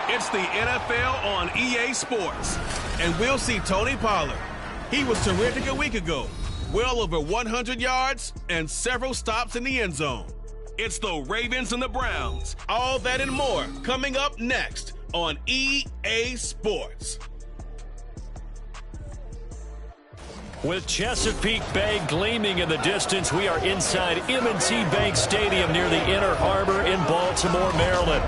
It's the NFL on EA Sports. And we'll see Tony Pollard. He was terrific a week ago. Well over 100 yards and several stops in the end zone. It's the Ravens and the Browns. All that and more coming up next on EA Sports. With Chesapeake Bay gleaming in the distance, we are inside M&T Bank Stadium near the Inner Harbor in Baltimore, Maryland.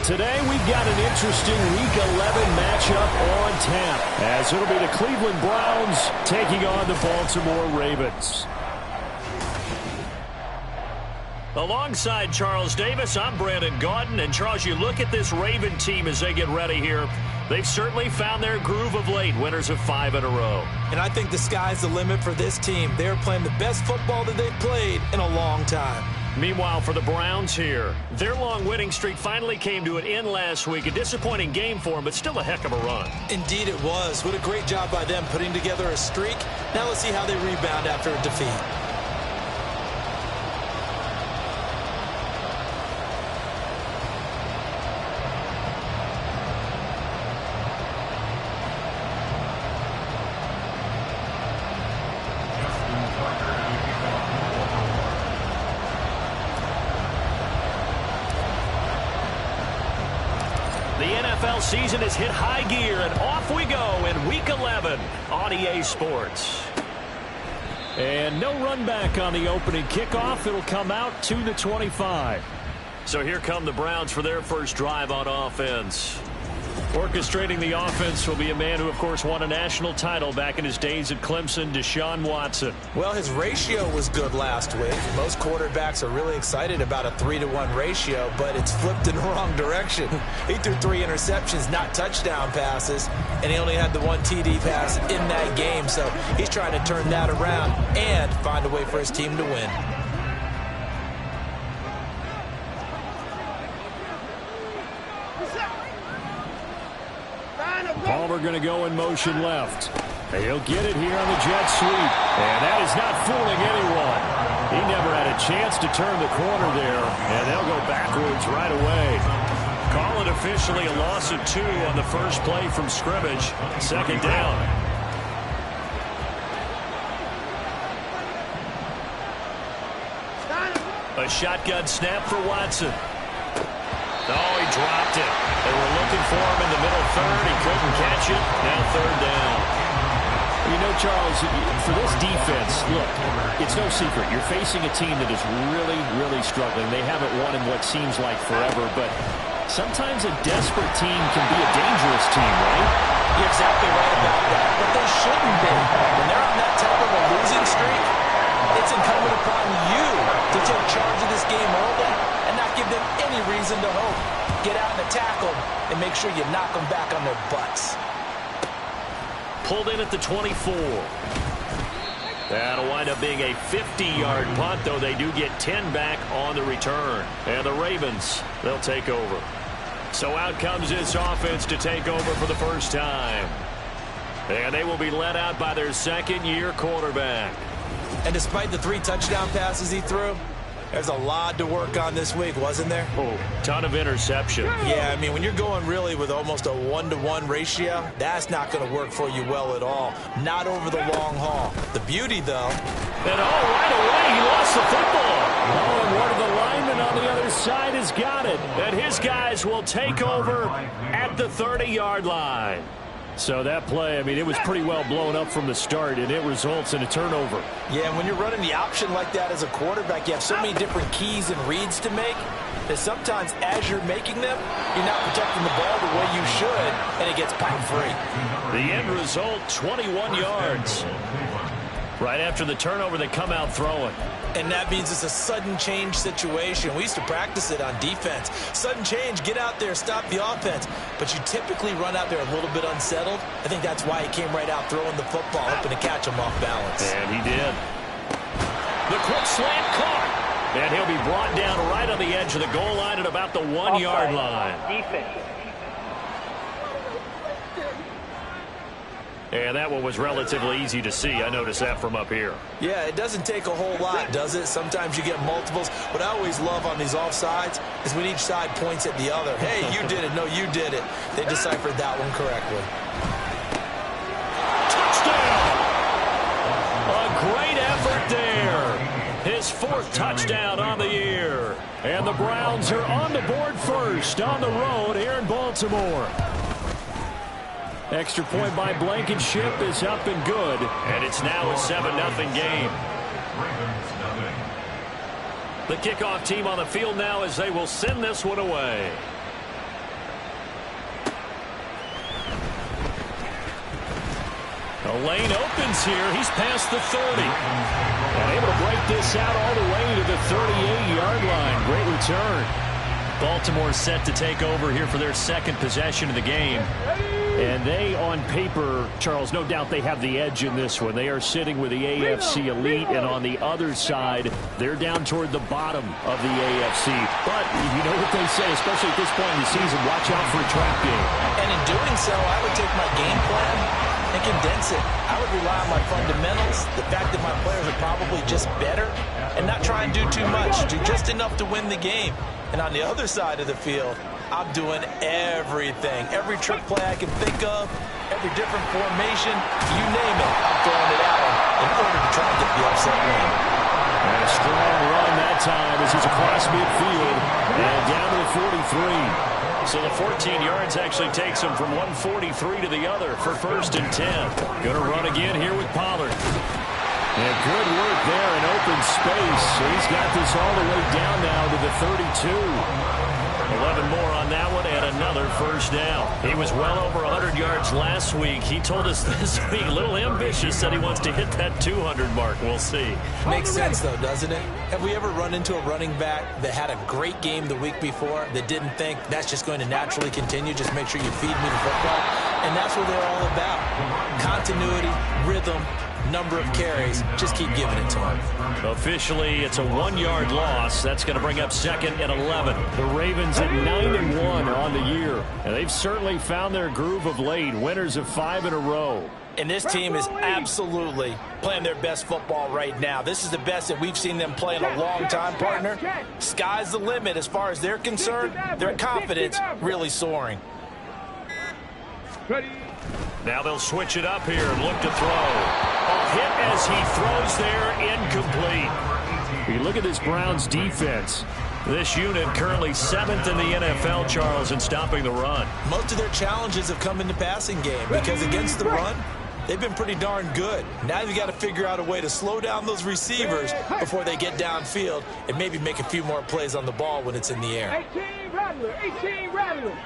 Today, we've got an interesting Week 11 matchup on tap, as it'll be the Cleveland Browns taking on the Baltimore Ravens. Alongside Charles Davis, I'm Brandon Gaudin. And, Charles, you look at this Raven team as they get ready here. They've certainly found their groove of late, winners of 5 in a row. And I think the sky's the limit for this team. They're playing the best football that they've played in a long time. Meanwhile, for the Browns here, their long winning streak finally came to an end last week. A disappointing game for them, but still a heck of a run. Indeed it was. What a great job by them putting together a streak. Now let's see how they rebound after a defeat. Season has hit high gear, and off we go in Week 11 on EA Sports. And no run back on the opening kickoff. It'll come out to the 25. So here come the Browns for their first drive on offense. Orchestrating the offense will be a man who, of course, won a national title back in his days at Clemson, Deshaun Watson. Well, his ratio was good last week. Most quarterbacks are really excited about a 3-to-1 ratio, but it's flipped in the wrong direction. He threw 3 interceptions, not touchdown passes, and he only had the 1 TD pass in that game. So he's trying to turn that around and find a way for his team to win. Palmer going to go in motion left. He'll get it here on the jet sweep. And that is not fooling anyone. He never had a chance to turn the corner there. And they'll go backwards right away. Call it officially a loss of 2 on the first play from scrimmage. Second down. A shotgun snap for Watson. Oh, he dropped it. They were looking for him in the middle third. He couldn't catch it. Now third down. You know, Charles, for this defense, look, it's no secret. You're facing a team that is really, really struggling. They haven't won in what seems like forever, but sometimes a desperate team can be a dangerous team, right? You're exactly right about that, but they shouldn't be. When they're on that type of a losing streak, it's incumbent upon you to take charge of this game early and not give them any reason to hope. Get out and attack them and make sure you knock them back on their butts. Pulled in at the 24. That'll wind up being a 50-yard punt, though they do get 10 back on the return. And the Ravens, they'll take over. So out comes this offense to take over for the first time. And they will be led out by their second-year quarterback. And despite the 3 touchdown passes he threw, there's a lot to work on this week, wasn't there? Oh, ton of interception. Yeah, I mean, when you're going really with almost a 1-to-1 ratio, that's not going to work for you well at all. Not over the long haul. The beauty, though. And right away, he lost the football. Oh, and one of the linemen on the other side has got it. And his guys will take over at the 30-yard line. So that play, I mean, it was pretty well blown up from the start, and it results in a turnover. Yeah, and when you're running the option like that as a quarterback, you have so many different keys and reads to make that sometimes as you're making them, you're not protecting the ball the way you should, and it gets piped free. The end result, 21 yards. Right after the turnover, they come out throwing. And that means it's a sudden change situation. We used to practice it on defense. Sudden change, get out there, stop the offense. But you typically run out there a little bit unsettled. I think that's why he came right out throwing the football, hoping to catch him off balance. And he did. The quick slant caught. And he'll be brought down right on the edge of the goal line at about the 1-yard line. Defense. And that one was relatively easy to see. I noticed that from up here. Yeah, it doesn't take a whole lot, does it? Sometimes you get multiples. What I always love on these offsides is when each side points at the other. Hey, you did it. No, you did it. They deciphered that one correctly. Touchdown! A great effort there. His 4th touchdown on the year. And the Browns are on the board first on the road here in Baltimore. Extra point by Blankenship is up and good. And it's now a 7-0 game. The kickoff team on the field now as they will send this one away. The lane opens here. He's past the 30. And able to break this out all the way to the 38-yard line. Great return. Baltimore set to take over here for their 2nd possession of the game. And they, on paper, Charles, no doubt they have the edge in this one. They are sitting with the AFC elite, and on the other side, they're down toward the bottom of the AFC. But you know what they say, especially at this point in the season, watch out for a trap game. And in doing so, I would take my game plan and condense it. I would rely on my fundamentals, the fact that my players are probably just better, and not try and do too much, do just enough to win the game. And on the other side of the field, I'm doing everything. Every trick play I can think of, every different formation, you name it, I'm throwing it at him in order to try and get the upset win. And a strong run that time as he's across midfield and down to the 43. So the 14 yards actually takes him from 143 to the other for 1st and 10. Going to run again here with Pollard. And good work there in open space. So he's got this all the way down now to the 32. 11 more on that one and another 1st down. He was well over 100 yards last week. He told us this week, a little ambitious, said he wants to hit that 200 mark. We'll see. Makes sense, though, doesn't it? Have we ever run into a running back that had a great game the week before that didn't think that's just going to naturally continue? Just make sure you feed me the football. And that's what they're all about. Continuity, rhythm, number of carries. Just keep giving it to him. Officially, it's a 1-yard loss. That's going to bring up 2nd and 11. The Ravens at 9-1 on the year. And they've certainly found their groove of late. Winners of 5 in a row. And this team is absolutely playing their best football right now. This is the best that we've seen them play in a long time, partner. Sky's the limit as far as they're concerned. Their confidence really soaring. Now they'll switch it up here and look to throw. A hit as he throws there, incomplete. You look at this Browns defense. This unit currently 7th in the NFL, Charles, in stopping the run. Most of their challenges have come in the passing game because against the run, they've been pretty darn good. Now you've got to figure out a way to slow down those receivers before they get downfield and maybe make a few more plays on the ball when it's in the air. 18 Rattler, 18 Rattler.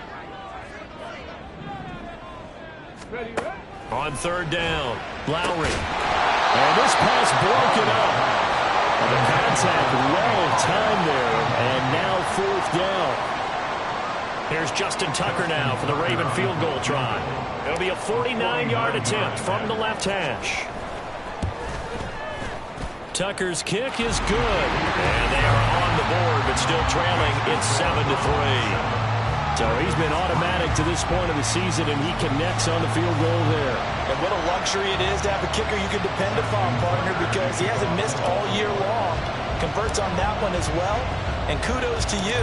On 3rd down, Lowry. And this pass broken up. And the contact well timed there. And now 4th down. Here's Justin Tucker now for the Raven field goal try. It'll be a 49-yard attempt from the left hash. Tucker's kick is good. And they are on the board, but still trailing. It's 7-3. So he's been automatic to this point of the season, and he connects on the field goal there. And what a luxury it is to have a kicker you can depend upon, partner, because he hasn't missed all year long. Converts on that one as well. And kudos to you.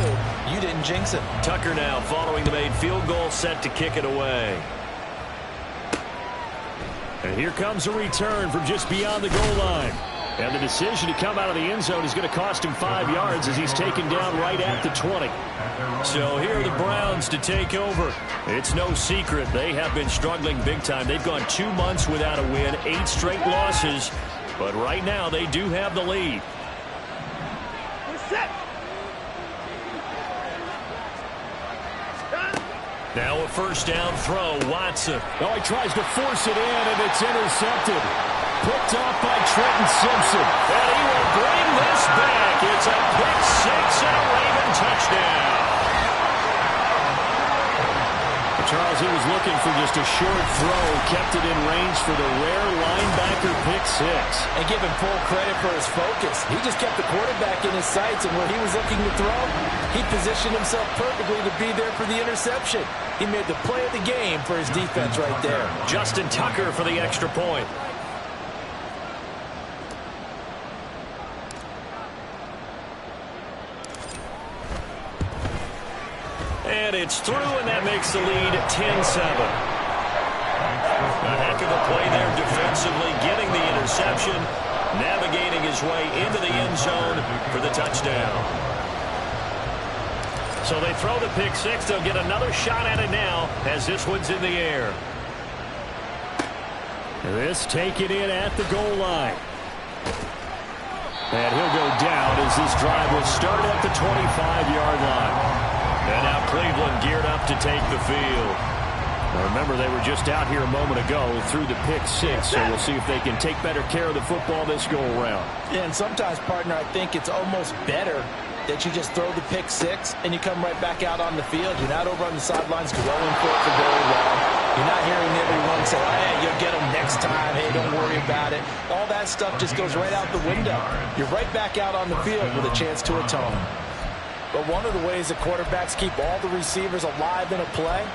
You didn't jinx him. Tucker now following the made field goal, set to kick it away. And here comes a return from just beyond the goal line. And the decision to come out of the end zone is going to cost him 5 yards as he's taken down right at the 20. So here are the Browns to take over. It's no secret they have been struggling big time. They've gone 2 months without a win, 8 straight losses. But right now they do have the lead. Now a 1st down throw, Watson. Oh, he tries to force it in, and it's intercepted. Picked off by Trenton Simpson. And he will bring this back. It's a pick 6 and a Raven touchdown. Charles, he was looking looking for just a short throw. Kept it in range for the rare linebacker pick six. And give him full credit for his focus. He just kept the quarterback in his sights, and where he was looking to throw, he positioned himself perfectly to be there for the interception. He made the play of the game for his defense right there. Justin Tucker for the extra point. And it's through, and that makes the lead 10-7. A heck of a play there defensively, getting the interception, navigating his way into the end zone for the touchdown. So they throw the pick six. They'll get another shot at it now as this one's in the air. This taken in at the goal line. And he'll go down as this drive will start at the 25-yard line. And now Cleveland geared up to take the field. Now remember, they were just out here a moment ago through the pick six, so we'll see if they can take better care of the football this go-around. Yeah, and sometimes, partner, I think it's almost better that you just throw the pick six and you come right back out on the field. You're not over on the sidelines going for it for very long. You're not hearing everyone say, hey, you'll get them next time. Hey, don't worry about it. All that stuff just goes right out the window. You're right back out on the field with a chance to atone. But one of the ways that quarterbacks keep all the receivers alive in a play,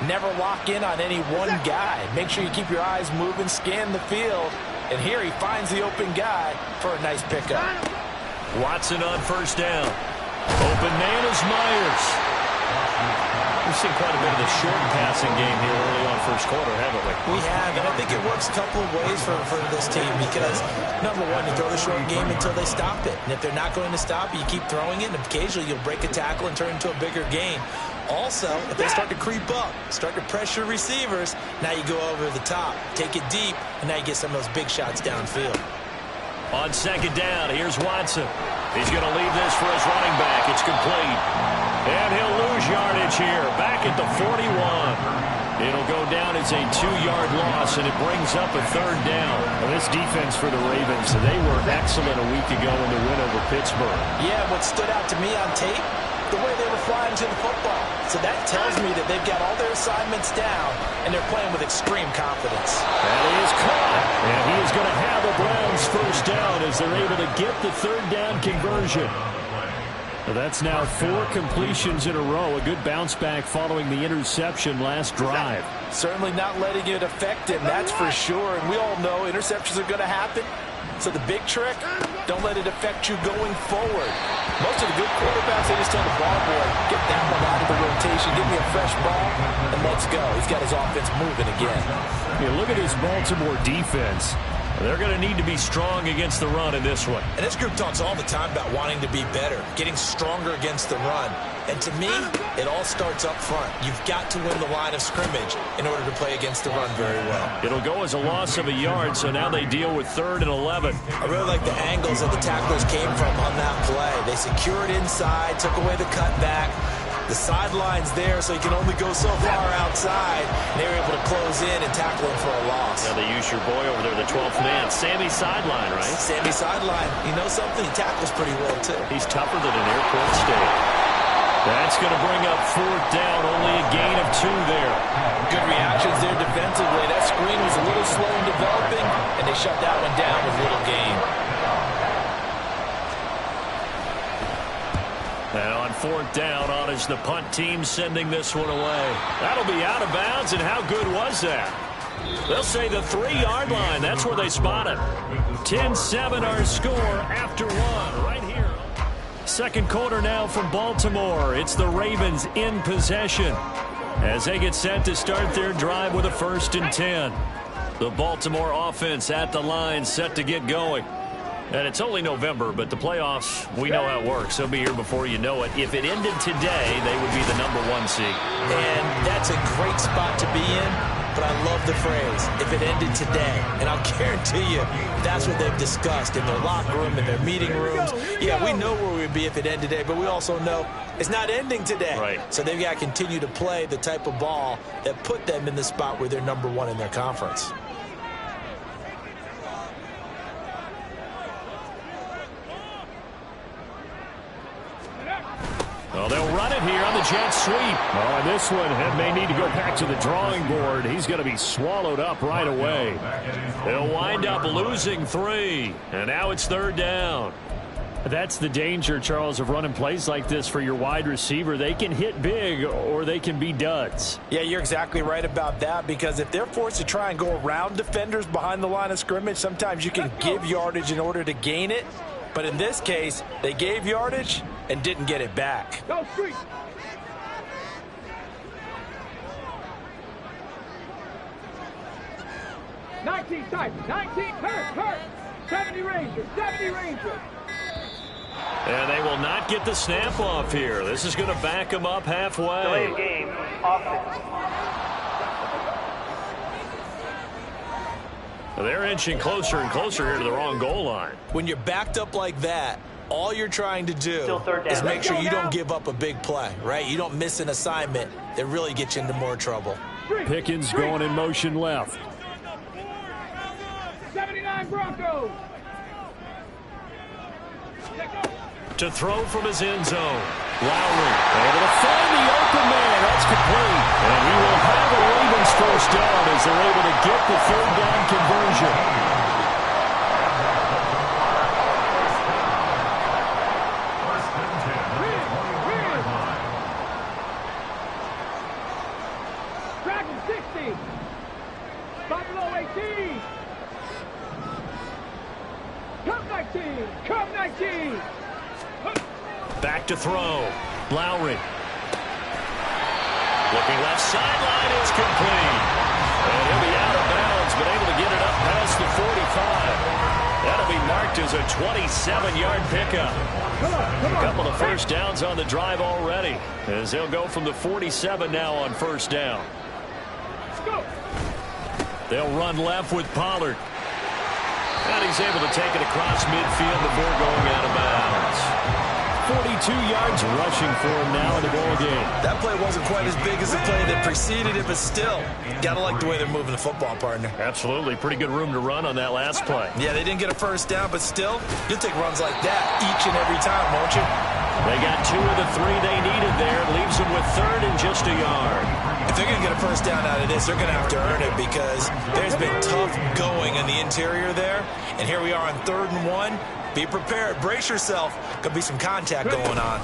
never lock in on any one guy. Make sure you keep your eyes moving, scan the field, and here he finds the open guy for a nice pickup. Watson on first down. Open man is Myers. We've seen quite a bit of the short passing game here early on first quarter, haven't we? We have, and I think it works a couple of ways for this team because, number one, you throw the short game until they stop it. And if they're not going to stop it, you keep throwing it, and occasionally you'll break a tackle and turn it into a bigger gain. Also, if they start to creep up, start to pressure receivers, now you go over the top, take it deep, and now you get some of those big shots downfield. On second down, here's Watson. He's going to leave this for his running back. It's complete. And he'll lose yardage here, back at the 41. It'll go down as a 2-yard loss, and it brings up a third down. Well, this defense for the Ravens, they were excellent a week ago in the win over Pittsburgh. Yeah, what stood out to me on tape, the way they were flying to the football. So that tells me that they've got all their assignments down, and they're playing with extreme confidence. That is caught, and he is going to have the Browns first down as they're able to get the third down conversion. That's now 4 completions in a row. A good bounce back following the interception last drive. Certainly not letting it affect him, that's for sure. And we all know interceptions are going to happen. So the big trick, don't let it affect you going forward. Most of the good quarterbacks, they just tell the ball boy, get that one out of the rotation, give me a fresh ball, and let's go. He's got his offense moving again. Yeah, look at his Baltimore defense. They're going to need to be strong against the run in this one. And this group talks all the time about wanting to be better, getting stronger against the run. And to me, it all starts up front. You've got to win the line of scrimmage in order to play against the run very well. It'll go as a loss of a yard, so now they deal with 3rd and 11. I really like the angles that the tacklers came from on that play. They secured inside, took away the cutback. The sideline's there, so he can only go so far outside. They were able to close in and tackle him for a loss. Now they use your boy over there, the 12th man, Sammy Sideline, right? Sammy Sideline. You know something? He tackles pretty well, too. He's tougher than an airport stay. That's going to bring up 4th down, only a gain of 2 there. Good reactions there defensively. That screen was a little slow in developing, and they shut that one down with little gain. Now on 4th down, on is the punt team sending this one away. That'll be out of bounds, and how good was that? They'll say the 3-yard line. That's where they spot it. 10-7 our score after 1 right here. Second quarter now from Baltimore. It's the Ravens in possession as they get set to start their drive with a 1st and 10. The Baltimore offense at the line set to get going. And it's only November, but the playoffs, we know how it works. They'll be here before you know it. If it ended today, they would be the #1 seed. And that's a great spot to be in, but I love the phrase, if it ended today. And I'll guarantee you, that's what they've discussed in their locker room, in their meeting rooms. Yeah, we know where we'd be if it ended today, but we also know it's not ending today. Right. So they've got to continue to play the type of ball that put them in the spot where they're #1 in their conference. Well, they'll run it here on the jet sweep. Oh, and this one may need to go back to the drawing board. He's going to be swallowed up right away. They'll wind up losing 3. And now it's 3rd down. That's the danger, Charles, of running plays like this for your wide receiver. They can hit big or they can be duds. Yeah, you're exactly right about that, because if they're forced to try and go around defenders behind the line of scrimmage, sometimes you can give yardage in order to gain it. But in this case, they gave yardage and didn't get it back. Go street. Nineteen type. 19 hurt. 70 Rangers. 70 Rangers. And they will not get the snap off here. This is going to back them up halfway. Delayed game. Offense. They're inching closer and closer here to the wrong goal line. When you're backed up like that, all you're trying to do Still 3rd down. is make sure you don't give up a big play, right? You don't miss an assignment that really gets you into more trouble. Pickens going in motion left. 79 Broncos. To throw from his end zone. Lowry able to find the open man. That's complete. And we will have a Ravens 1st down as they're able to get the 3rd down conversion. Dragon 60. Buffalo 18. Cup 19. Cup 19. Back to throw. Lowry. Looking left sideline. It's complete. And he'll be out of bounds, but able to get it up past the 45. That'll be marked as a 27-yard pickup. A couple of 1st downs on the drive already, as they'll go from the 47 now on 1st down. They'll run left with Pollard. And he's able to take it across midfield before going out of bounds. 42 yards rushing for him now in the ball game. That play wasn't quite as big as the play that preceded it, but still, gotta like the way they're moving the football, partner. Absolutely. Pretty good room to run on that last play. Yeah, they didn't get a 1st down, but still, you'll take runs like that each and every time, won't you? They got 2 of the 3 they needed there. Leaves them with 3rd and just a yard. If they're going to get a 1st down out of this, they're going to have to earn it, because there's been tough going in the interior there. And here we are on 3rd and 1. Be prepared. Brace yourself. Could be some contact going on.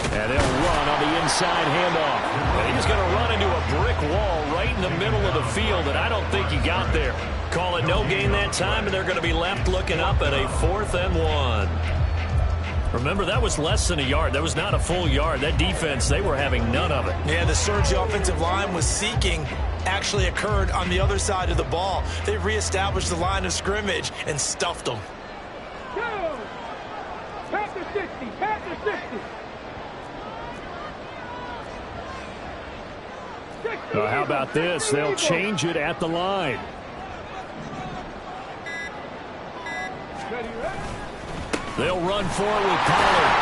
And they'll run on the inside handoff. And he's going to run into a brick wall right in the middle of the field, and I don't think he got there. Call it no gain that time, and they're going to be left looking up at a 4th and 1. Remember, that was less than a yard. That was not a full yard. That defense, they were having none of it. Yeah, the surge the offensive line was seeking actually occurred on the other side of the ball. They reestablished the line of scrimmage and stuffed them. Go! Panther 60. Panther 60. 60. How about this? They'll change it at the line. They'll run forward with Pollard.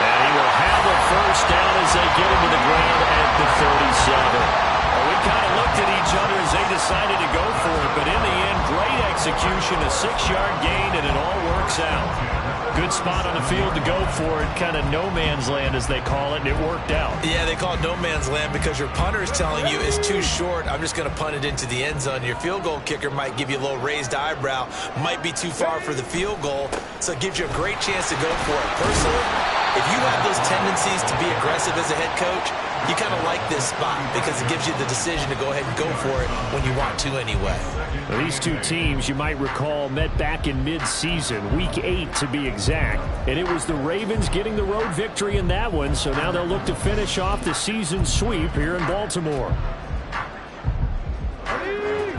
And he will have a 1st down as they get him to the ground at the 37. Well, we kind of looked at each other as they decided to go for it, but in the end, great execution, a 6-yard gain, and it all works out. Good spot on the field to go for it, kind of no man's land as they call it, and it worked out. Yeah, they call it no man's land because your punter is telling you it's too short. I'm just going to punt it into the end zone. Your field goal kicker might give you a little raised eyebrow, might be too far for the field goal, so it gives you a great chance to go for it. Personally, if you have those tendencies to be aggressive as a head coach, you kind of like this spot because it gives you the decision to go ahead and go for it when you want to anyway. Well, these two teams, you might recall, met back in mid-season, Week 8 to be exact. And it was the Ravens getting the road victory in that one, so now they'll look to finish off the season sweep here in Baltimore.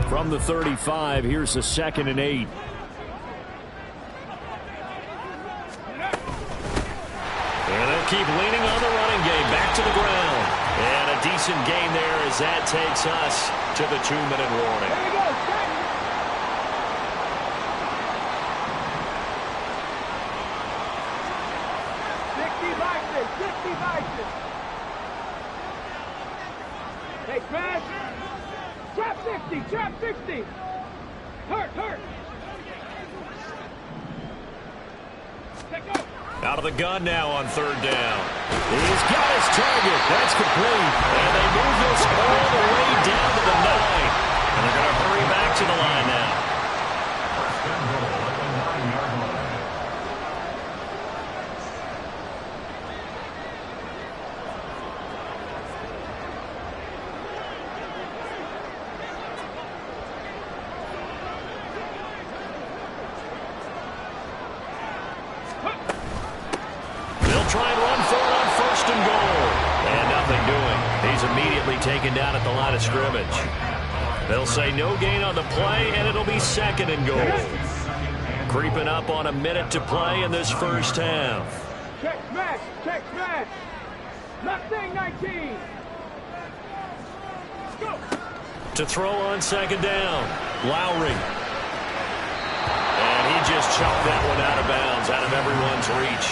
From the 35, here's the 2nd and 8. And they'll keep leaning on the running game. Back to the ground. And a decent gain there as that takes us to the 2-minute warning. There we go. 60 Bison. 60 Bison. Hey, Crash. Trap 60. Trap 60. Hurt. Take off. Out of the gun now on third down. He's got his target. That's complete. And they move this all the way down to the 9. And they're going to hurry back to the line now. Try and run for it on first and goal. And nothing doing. He's immediately taken down at the line of scrimmage. They'll say no gain on the play, and it'll be second and goal. Creeping up on a minute to play in this first half. Check smash, check smash. Mustang 19. Go. To throw on second down. Lowry. And he just chucked that one out of bounds, out of everyone's reach.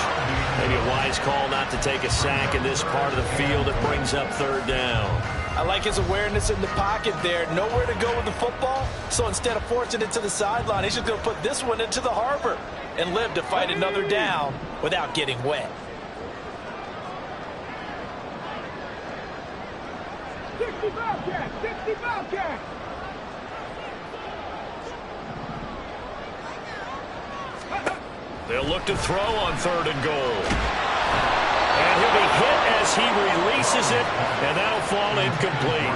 Maybe a wise call not to take a sack in this part of the field that brings up third down. I like his awareness in the pocket there. Nowhere to go with the football. So instead of forcing it to the sideline, he's just going to put this one into the harbor and live to fight another down without getting wet. 60 Bobcat, 60 Bobcat. They'll look to throw on third and goal. And he'll be hit as he releases it, and that'll fall incomplete.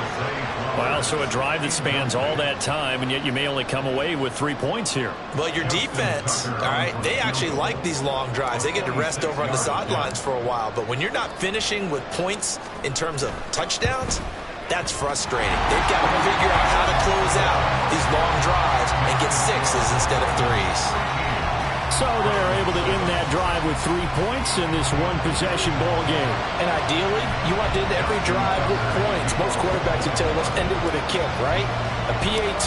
Well, so a drive that spans all that time, and yet you may only come away with 3 points here. Well, your defense, all right, they actually like these long drives. They get to rest over on the sidelines for a while. But when you're not finishing with points in terms of touchdowns, that's frustrating. They've got to figure out how to close out these long drives and get sixes instead of threes. So they're able to end that drive with 3 points in this one-possession ball game. And ideally, you want to end every drive with points. Most quarterbacks would tell you, let's end it with a kick, right? A PAT,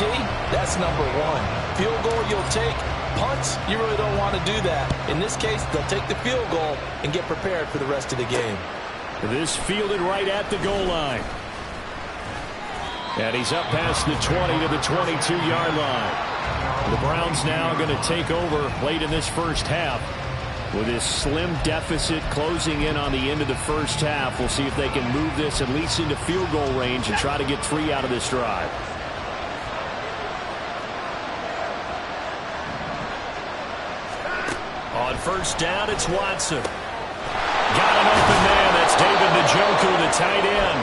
that's number 1. Field goal you'll take. Punts, you really don't want to do that. In this case, they'll take the field goal and get prepared for the rest of the game. This fielded right at the goal line. And he's up past the 20 to the 22-yard line. The Browns now going to take over late in this first half with this slim deficit closing in on the end of the first half. We'll see if they can move this at least into field goal range and try to get 3 out of this drive. On first down, it's Watson. Got an open man. That's David Njoku, the tight end.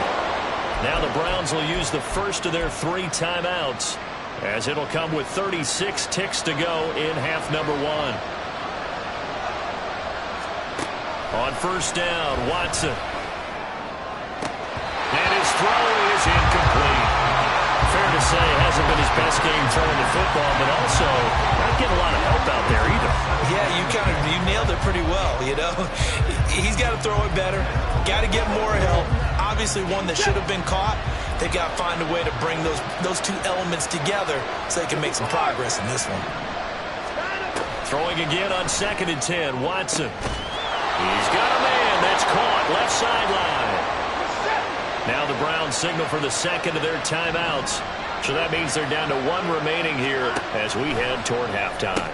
Now the Browns will use the first of their 3 timeouts, as it'll come with 36 ticks to go in half number 1. On first down, Watson. And his throw is incomplete. Fair to say, hasn't been his best game throwing the football, but also not getting a lot of help out there either. Yeah, you nailed it pretty well, you know. He's got to throw it better. Got to get more help. Obviously one that should have been caught. They've got to find a way to bring those 2 elements together so they can make some progress in this one. Throwing again on second and 10, Watson. He's got a man. That's caught left sideline. Now the Browns signal for the second of their timeouts. So that means they're down to 1 remaining here as we head toward halftime.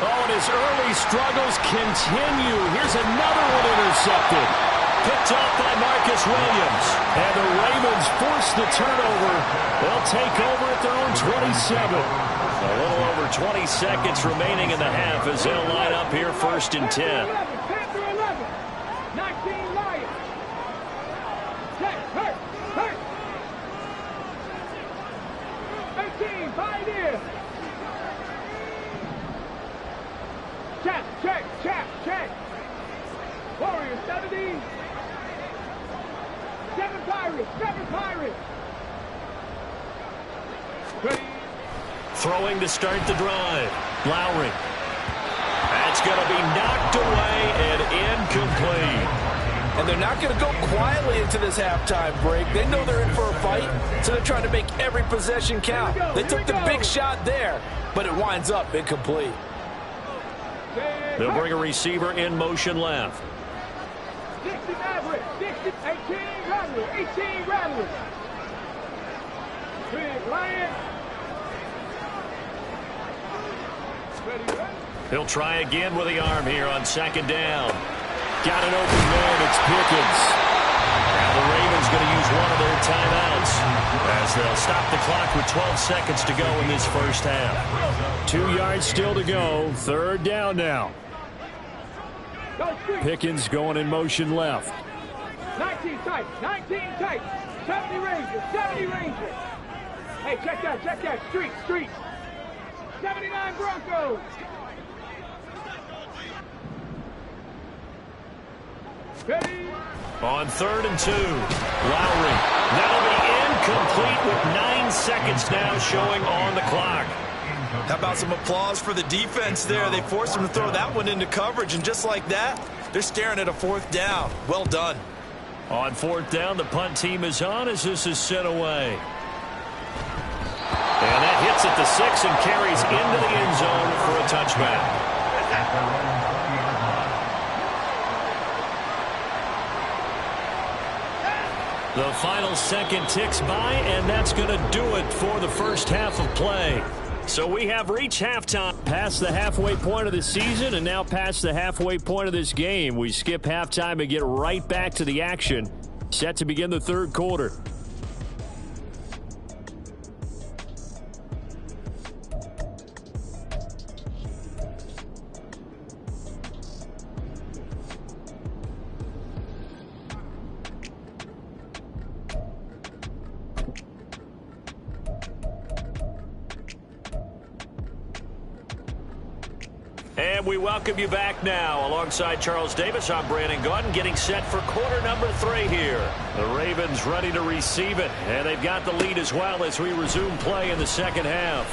Oh, and his early struggles continue. Here's another one intercepted. Picked off by Marcus Williams. And the Ravens force the turnover. They'll take over at their own 27. A little over 20 seconds remaining in the half as they'll line up here first and 10. 10 through 11. 19 Lions. Check, hurt, hurt. 18 Pioneers. Check, check, check, check. Warriors 70. 7 Pirates, 7 Pirates. Ready. Throwing to start the drive. Lowry. That's going to be knocked away and incomplete. And they're not going to go quietly into this halftime break. They know they're in for a fight, so they're trying to make every possession count. They took the big shot there, but it winds up incomplete. They'll bring a receiver in motion left. 60 Maverick, 60, 18 Rattlers, 18 Rattlers. Big Lion. Ready, He'll try again with the arm here on second down. Got an open man. It's Pickens. Now the Ravens going to use one of their timeouts as they'll stop the clock with 12 seconds to go in this first half. 2 yards still to go. Third down now. Pickens going in motion left. 19 tight, 19 tight. 70 Rangers, 70 Rangers. Hey, check that. Street. 79 Broncos. Ready? On 3rd and 2. Lowry. That'll be incomplete with 9 seconds now showing on the clock. How about some applause for the defense there? They forced him to throw that one into coverage, and just like that, they're staring at a 4th down. Well done. On 4th down, the punt team is on as this is sent away. And that hits at the 6 and carries into the end zone for a touchback. The final second ticks by, and that's going to do it for the first half of play. So we have reached halftime. Past the halfway point of the season and now past the halfway point of this game. We skip halftime and get right back to the action. Set to begin the third quarter. And we welcome you back now. Alongside Charles Davis, I'm Brandon Gaudin, getting set for quarter number 3 here. The Ravens ready to receive it, and they've got the lead as well as we resume play in the second half.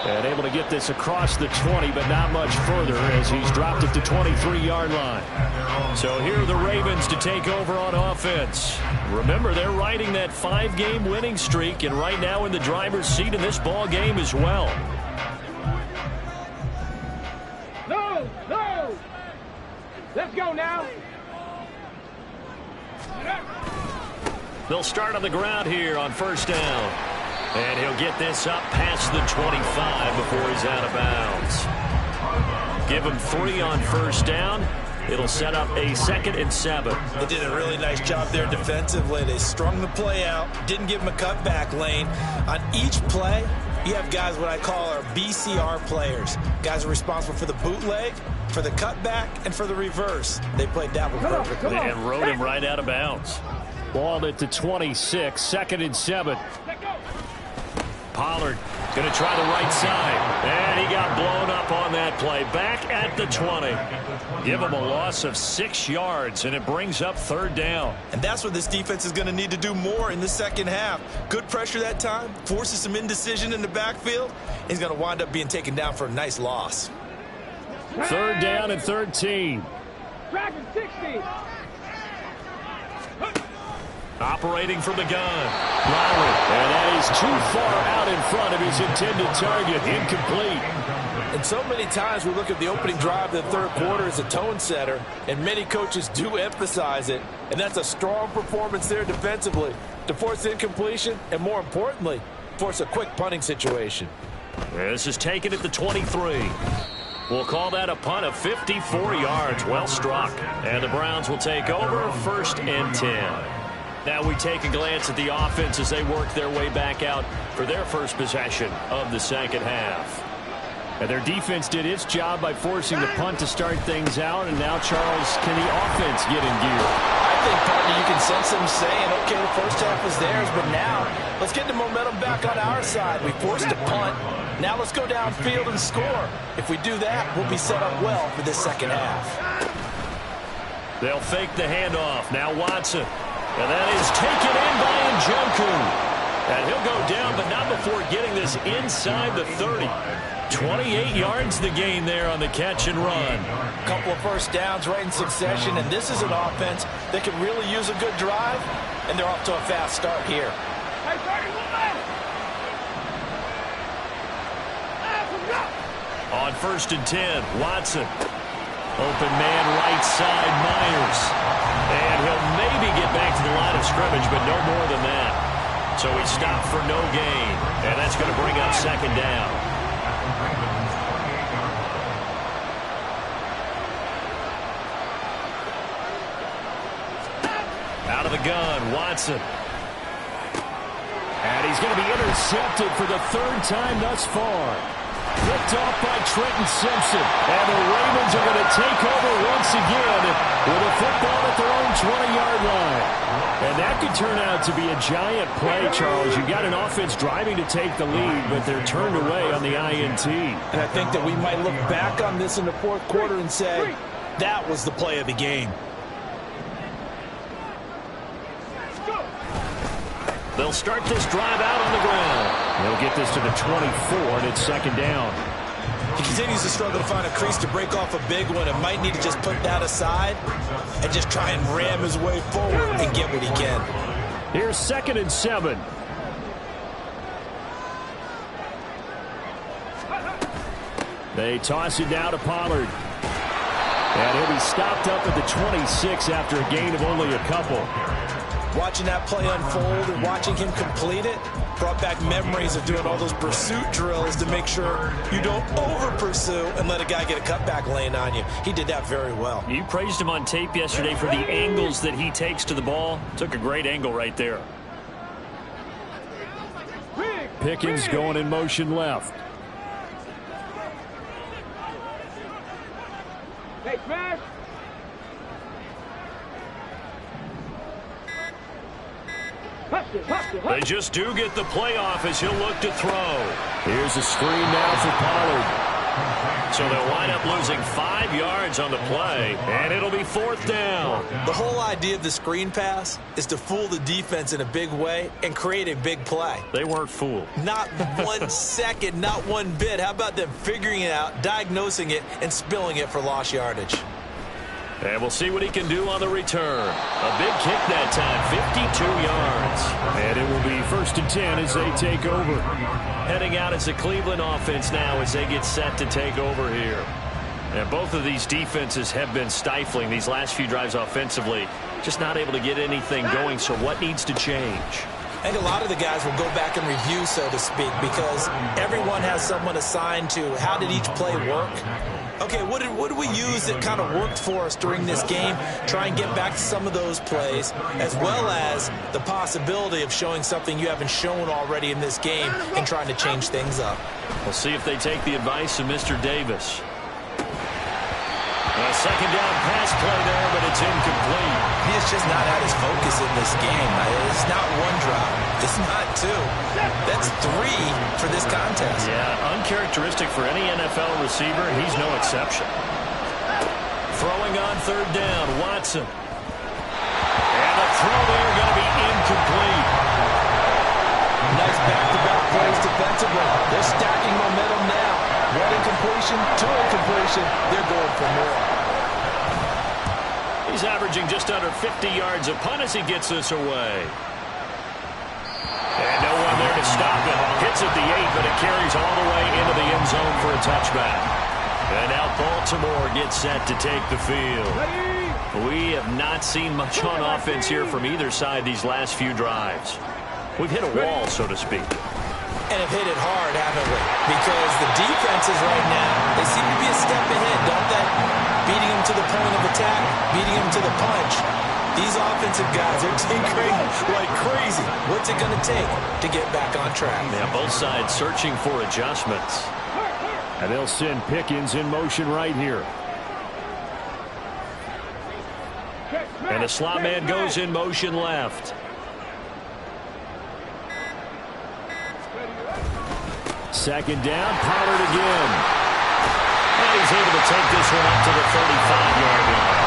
And able to get this across the 20, but not much further as he's dropped it to 23-yard line. So here are the Ravens to take over on offense. Remember, they're riding that 5-game winning streak, and right now in the driver's seat in this ball game as well. No! Let's go now. They'll start on the ground here on first down. And he'll get this up past the 25 before he's out of bounds. Give him 3 on first down. It'll set up a 2nd and 7. They did a really nice job there defensively. They strung the play out, didn't give him a cutback lane. On each play, you have guys what I call our BCR players. Guys are responsible for the bootleg, for the cutback, and for the reverse. They played that one perfectly. And rode him right out of bounds. Ball at the 26, 2nd and 7. Pollard going to try the right side. And he got blown up on that play. Back at the 20. Give him a loss of 6 yards, and it brings up 3rd down. And that's what this defense is going to need to do more in the second half. Good pressure that time, forces some indecision in the backfield. He's going to wind up being taken down for a nice loss. 3rd down and 13. Dragon 60. Operating from the gun. Lowry. And that is too far out in front of his intended target. Incomplete. And so many times we look at the opening drive of the third quarter as a tone setter, and many coaches do emphasize it. And that's a strong performance there defensively to force incompletion and, more importantly, force a quick punting situation. This is taken at the 23. We'll call that a punt of 54 yards. Well struck. And the Browns will take over 1st and 10. Now we take a glance at the offense as they work their way back out for their first possession of the second half. And their defense did its job by forcing the punt to start things out. And now, Charles, can the offense get in gear? I think, partner, you can sense them saying, okay, the first half was theirs, but now let's get the momentum back on our side. We forced a punt. Now let's go downfield and score. If we do that, we'll be set up well for this second half. They'll fake the handoff. Now Watson. And that is taken in by Njoku. And he'll go down, but not before getting this inside the 30. 28 yards the gain there on the catch and run. A couple of first downs right in succession, and this is an offense that can really use a good drive, and they're off to a fast start here. Hey, 31! On 1st and 10, Watson. Open man right side, Myers. And he'll maybe get back to the line of scrimmage, but no more than that. So he stopped for no gain, and that's going to bring up 2nd down. the gun, Watson. And he's going to be intercepted for the third time thus far. Picked off by Trenton Simpson. And the Ravens are going to take over once again with a football at their own 20-yard line. And that could turn out to be a giant play, Charles. You got an offense driving to take the lead, but they're turned away on the INT. And I think that we might look back on this in the fourth quarter and say, that was the play of the game. They'll start this drive out on the ground. They'll get this to the 24, and it's second down. He continues to struggle to find a crease to break off a big one and might need to just put that aside and just try and ram his way forward and get what he can. Here's 2nd and 7. They toss it down to Pollard. And he'll be stopped up at the 26 after a gain of only a couple. Watching that play unfold and watching him complete it brought back memories of doing all those pursuit drills to make sure you don't over-pursue and let a guy get a cutback lane on you. He did that very well. You praised him on tape yesterday for the angles that he takes to the ball. Took a great angle right there. Pickens going in motion left. Hey, smash! They just do get the playoff as he'll look to throw. Here's a screen now for Pollard. So they'll wind up losing 5 yards on the play, and it'll be 4th down. The whole idea of the screen pass is to fool the defense in a big way and create a big play. They weren't fooled. Not 1 second, not one bit. How about them figuring it out, diagnosing it, and spilling it for lost yardage? And we'll see what he can do on the return. A big kick that time, 52 yards. And it will be 1st and 10 as they take over. Heading out as the Cleveland offense now as they get set to take over here. And both of these defenses have been stifling these last few drives offensively. Just not able to get anything going, so what needs to change? I think a lot of the guys will go back and review, so to speak, because everyone has someone assigned to how did each play work. Okay, what did we use that kind of worked for us during this game? Try and get back to some of those plays, as well as the possibility of showing something you haven't shown already in this game and trying to change things up. We'll see if they take the advice of Mr. Davis. A second down pass play there, but it's incomplete. He is just not at his focus in this game. It's not one drop. It's not 2. That's 3 for this contest. Yeah, uncharacteristic for any NFL receiver. He's no exception. Throwing on 3rd down, Watson. And the throw there going to be incomplete. Nice back-to-back plays defensively. They're stacking momentum now. 1 incompletion, 2 incompletion. They're going for more. He's averaging just under 50 yards a punt as he gets this away. And no one there to stop it. Hits at the 8, but it carries all the way into the end zone for a touchback. And now Baltimore gets set to take the field. We have not seen much on offense here from either side these last few drives. We've hit a wall, so to speak. And have hit it hard, haven't we? Because the defenses right now, they seem to be a step ahead, don't they? Beating them to the point of attack, beating them to the punch. These offensive guys are tinkering like crazy. What's it going to take to get back on track? Yeah, both sides searching for adjustments. And they'll send Pickens in motion right here. And the slot man goes in motion left. Second down, Pollard again. And he's able to take this one up to the 35-yard line.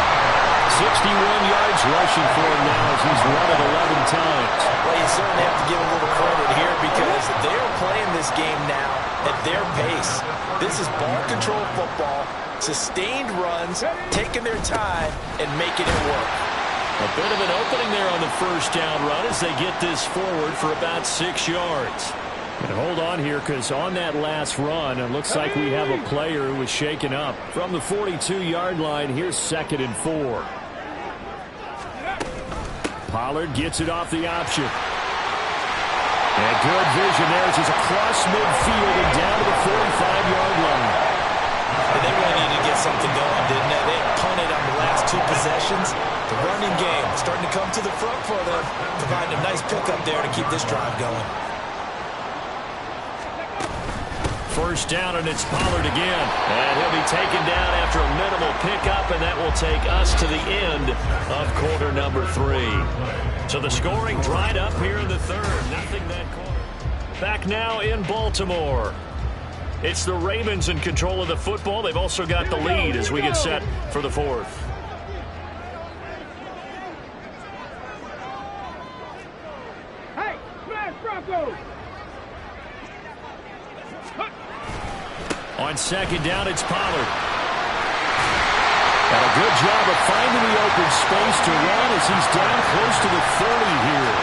61 yards rushing for him now as he's run it 11 times. Well, you certainly have to give a little credit here because they're playing this game now at their pace. This is ball control football, sustained runs, taking their time, and making it work. A bit of an opening there on the first down run as they get this forward for about 6 yards. And hold on here because on that last run, it looks like we have a player who was shaken up. From the 42-yard line, here's 2nd and 4. Pollard gets it off the option. And good vision there as he's across midfield and down to the 45-yard line. And they really needed to get something going, didn't they? They punted on the last 2 possessions. possessions. The running game starting to come to the front for them, providing a nice pickup there to keep this drive going. First down, and it's Pollard again. And he'll be taken down after a minimal pickup, and that will take us to the end of quarter number 3. So the scoring dried up here in the third. Nothing that quarter. Back now in Baltimore. It's the Ravens in control of the football. They've also got the lead as we get set for the fourth. Hey, smash Broncos! On second down, it's Pollard. And a good job of finding the open space to run as he's down close to the 30 here.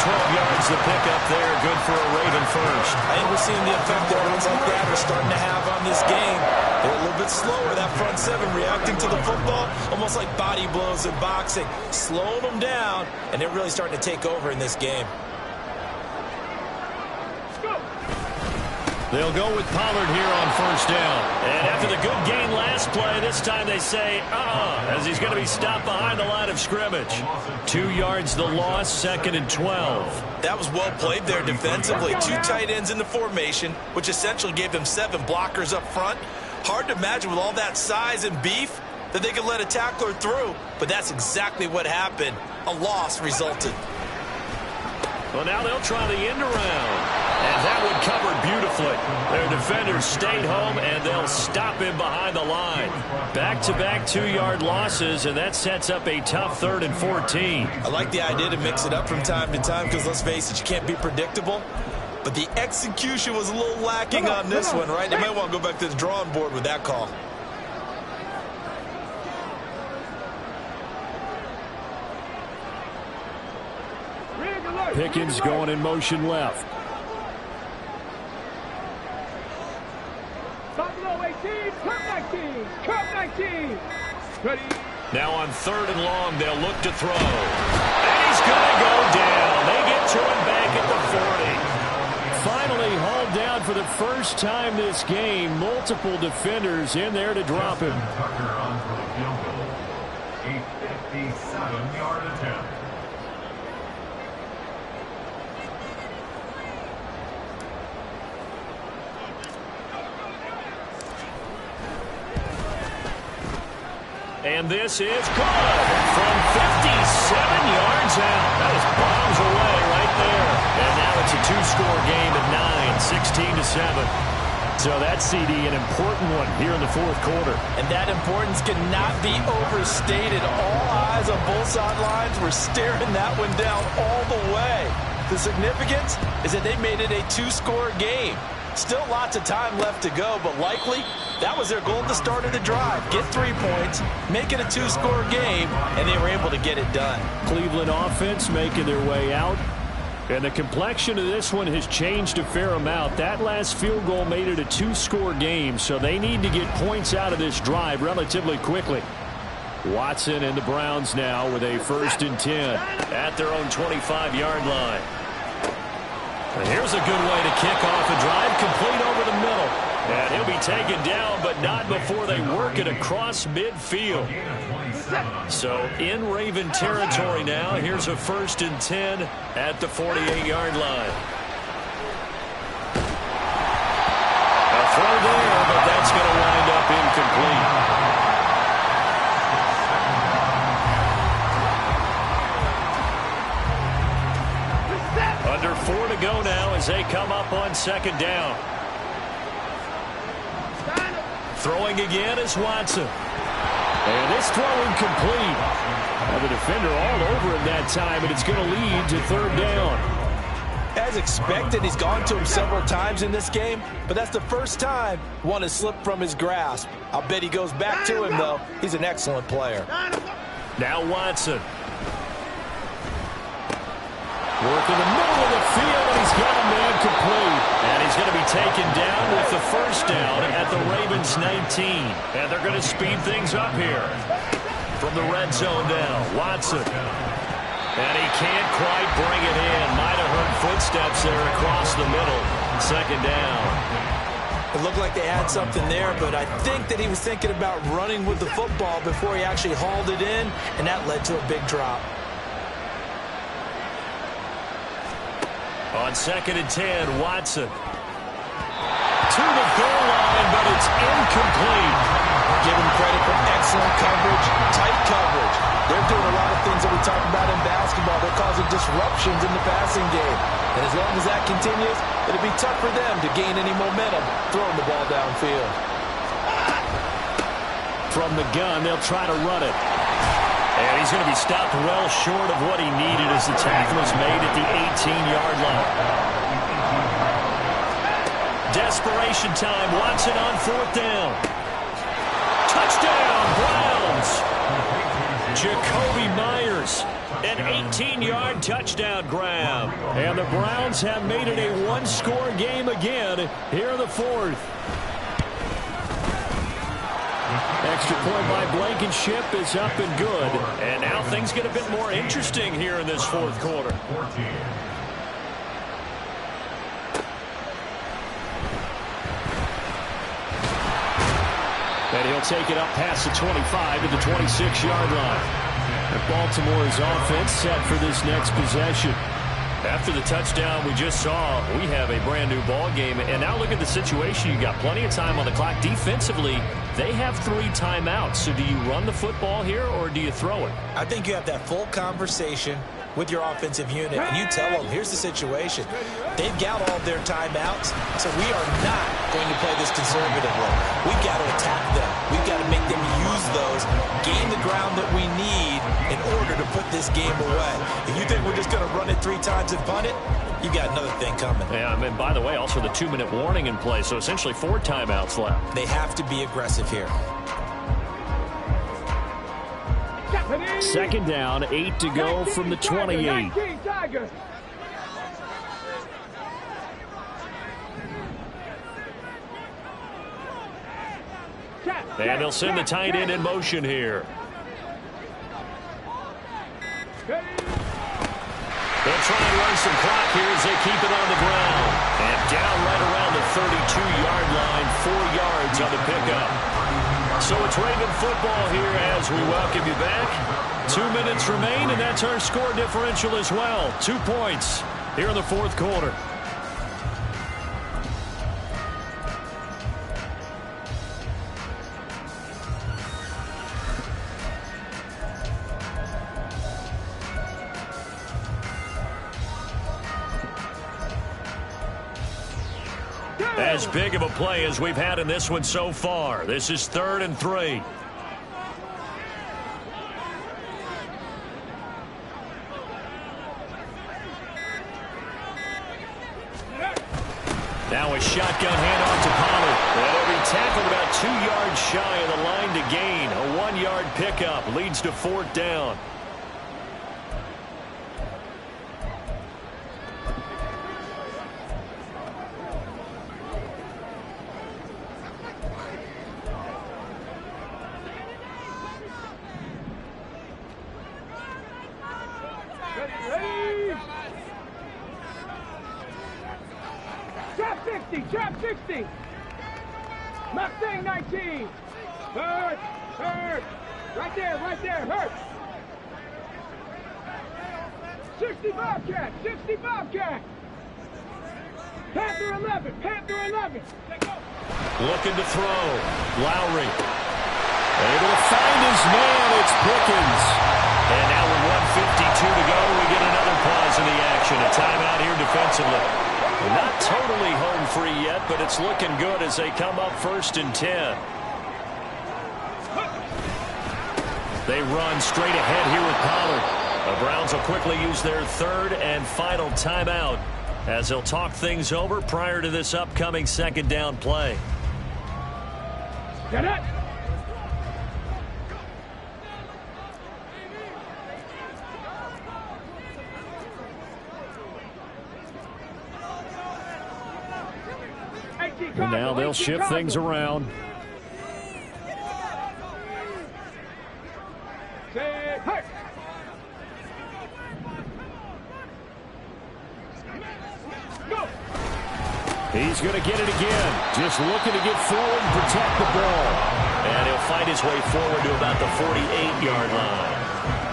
12 yards to pick up there. Good for a Raven first. I think we're seeing the effect that runs like that are starting to have on this game. They're a little bit slower, that front seven, reacting to the football, almost like body blows in boxing. Slowing them down, and they're really starting to take over in this game. They'll go with Pollard here on first down. And after the good gain last play, this time they say, as he's going to be stopped behind the line of scrimmage. 2 yards the loss, 2nd and 12. That was well played there defensively. 2 tight ends in the formation, which essentially gave them 7 blockers up front. Hard to imagine with all that size and beef that they could let a tackler through, but that's exactly what happened. A loss resulted. Well, now they'll try the end around. And that one covered beautifully. Their defenders stayed home, and they'll stop him behind the line. Back-to-back 2-yard losses, and that sets up a tough 3rd and 14. I like the idea to mix it up from time to time because, let's face it, you can't be predictable. But the execution was a little lacking on this one, right? They might want to go back to the drawing board with that call. Pickens going in motion left. Buffalo 18, Kirk 19, Kirk 19. Ready? Now on 3rd and long, they'll look to throw. And he's going to go down. They get to him back at the 40. Finally hauled down for the first time this game. Multiple defenders in there to drop him. Tucker onto the field goal. A 57-yard attempt. And this is good from 57 yards out. That was bombs away right there. And now it's a 2-score game at 9, 16-7. So that CD, an important one here in the 4th quarter. And that importance cannot be overstated. All eyes on both sidelines were staring that one down all the way. The significance is that they made it a 2-score game. Still lots of time left to go, but likely that was their goal at the start of the drive. Get 3 points, make it a 2-score game, and they were able to get it done. Cleveland offense making their way out. And the complexion of this one has changed a fair amount. That last field goal made it a 2-score game, so they need to get points out of this drive relatively quickly. Watson and the Browns now with a 1st and 10 at their own 25-yard line. And here's a good way to kick off a drive, complete over the middle. And he'll be taken down, but not before they work it across midfield. So in Raven territory now, here's a 1st and 10 at the 48-yard line. A throw there, but that's going to wind up incomplete. Under 4 to go now as they come up on 2nd down. Throwing again is Watson. And this throw incomplete. Now the defender all over him that time, and it's going to lead to 3rd down. As expected, he's gone to him several times in this game, but that's the first time one has slipped from his grasp. I'll bet he goes back to him, though. He's an excellent player. Now Watson. Work in the middle of the field, and he's got a man complete. And he's going to be taken down with the 1st down at the Ravens 19. And they're going to speed things up here. From the red zone now, Watson. And he can't quite bring it in. Might have heard footsteps there across the middle. 2nd down. It looked like they had something there, but I think that he was thinking about running with the football before he actually hauled it in, and that led to a big drop. On 2nd and 10, Watson. To the goal line, but it's incomplete. Give him credit for excellent coverage, tight coverage. They're doing a lot of things that we talk about in basketball. They're causing disruptions in the passing game. And as long as that continues, it'll be tough for them to gain any momentum throwing the ball downfield. From the gun, they'll try to run it. And he's going to be stopped well short of what he needed as the tackle was made at the 18-yard line. Desperation time. Watson on 4th down. Touchdown, Browns. Jacoby Myers, an 18-yard touchdown grab. And the Browns have made it a one-score game again here in the 4th. Extra point by Blankenship is up and good. And now things get a bit more interesting here in this 4th quarter. And he'll take it up past the 25 to the 26-yard line. And Baltimore's offense set for this next possession. After the touchdown we just saw, we have a brand-new ball game. And now look at the situation. You got plenty of time on the clock. Defensively, they have 3 timeouts. So do you run the football here or do you throw it? I think you have that full conversation with your offensive unit, and you tell them, here's the situation. They've got all their timeouts, so we are not going to play this conservatively. We've got to attack them. We've got to make them use those, gain the ground that we need in order to put this game away. If you think we're just going to run it 3 times and punt it, you got another thing coming. Yeah, I mean, by the way, also the 2-minute warning in play, so essentially 4 timeouts left. They have to be aggressive here. 2nd down, 8 to go from the 28. And they'll send the tight end in motion here. They'll try and run some clock here as they keep it on the ground. And down right around the 32-yard line, 4 yards on the pickup. So it's Raven football here as we welcome you back. 2 minutes remain, and that's our score differential as well. 2 points here in the 4th quarter. As big of a play as we've had in this one so far. This is 3rd and 3. Now a shotgun handoff to Pollard. And he'll be tackled about 2 yards shy of the line to gain. A 1-yard pickup leads to 4th down. Trap 60. Mustang 19. Hurt. Right there, hurt. 60 Bobcat. Panther 11. Looking to throw. Lowry. Able to find his man. It's Pickens. And now with 1:52 to go, we get another pause in the action. A timeout here defensively. Not totally home free yet, but it's looking good as they come up 1st and 10. They run straight ahead here with Pollard. The Browns will quickly use their 3rd and final timeout as they'll talk things over prior to this upcoming 2nd down play. Get it! And now they'll shift things around. He's he's going to get it again. Just looking to get forward and protect the ball. And he'll fight his way forward to about the 48-yard line.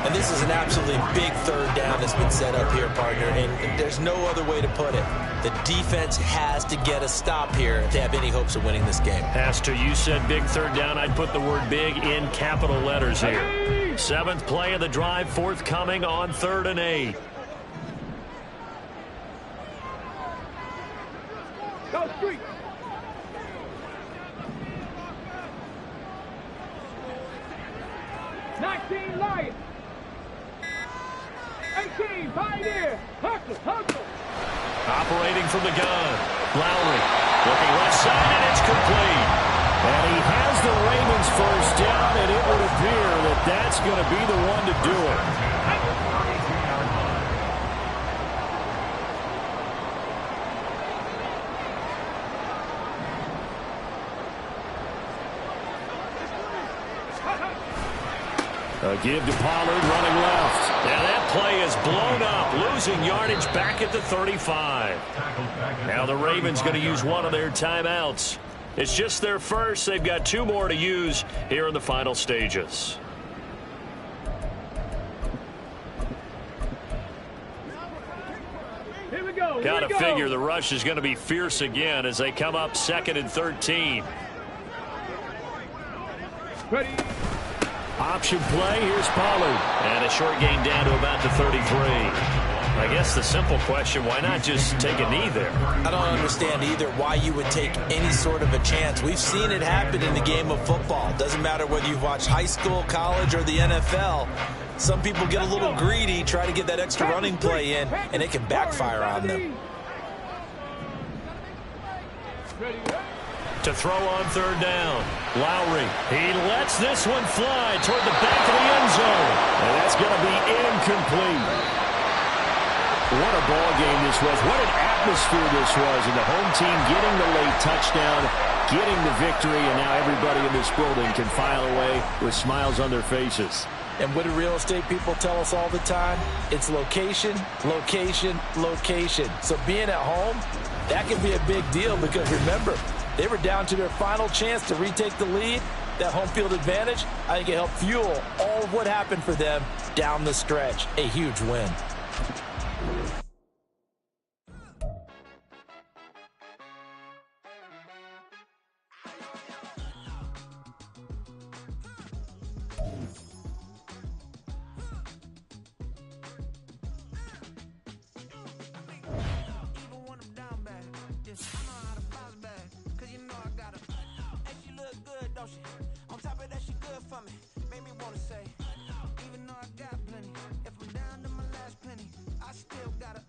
And this is an absolutely big third down that's been set up here, partner, and there's no other way to put it. The defense has to get a stop here if they have any hopes of winning this game. Pastor, you said big third down. I'd put the word big in capital letters here. Seventh play of the drive, forthcoming on 3rd and 8. Go street. Lions. 18, Pioneer. Hustle. Operating from the gun. Lowry looking left side, and it's complete. And he has the Ravens first down, and it would appear that that's going to be the one to do it. A give to Pollard running left. Now that play is blown up, losing yardage back at the 35. Now the Ravens going to use one of their timeouts. It's just their first. They've got 2 more to use here in the final stages. Here we go. Got to figure the rush is going to be fierce again as they come up 2nd and 13. Ready. Option play, here's Pollard. And a short gain down to about the 33. I guess the simple question, why not just take a knee there? I don't understand either why you would take any sort of a chance. We've seen it happen in the game of football. Doesn't matter whether you've watched high school, college, or the NFL. Some people get a little greedy, try to get that extra running play in, and it can backfire on them. To throw on 3rd down. Lowry. He lets this one fly toward the back of the end zone. And that's going to be incomplete. What a ball game this was. What an atmosphere this was. And the home team getting the late touchdown, getting the victory, and now everybody in this building can file away with smiles on their faces. And what do real estate people tell us all the time? It's location, location, location. So being at home, that can be a big deal because remember, they were down to their final chance to retake the lead. That home field advantage, I think it helped fuel all of what happened for them down the stretch. A huge win. On top of that, she good for me. Made me wanna say, even though I got plenty, if I'm down to my last penny, I still gotta.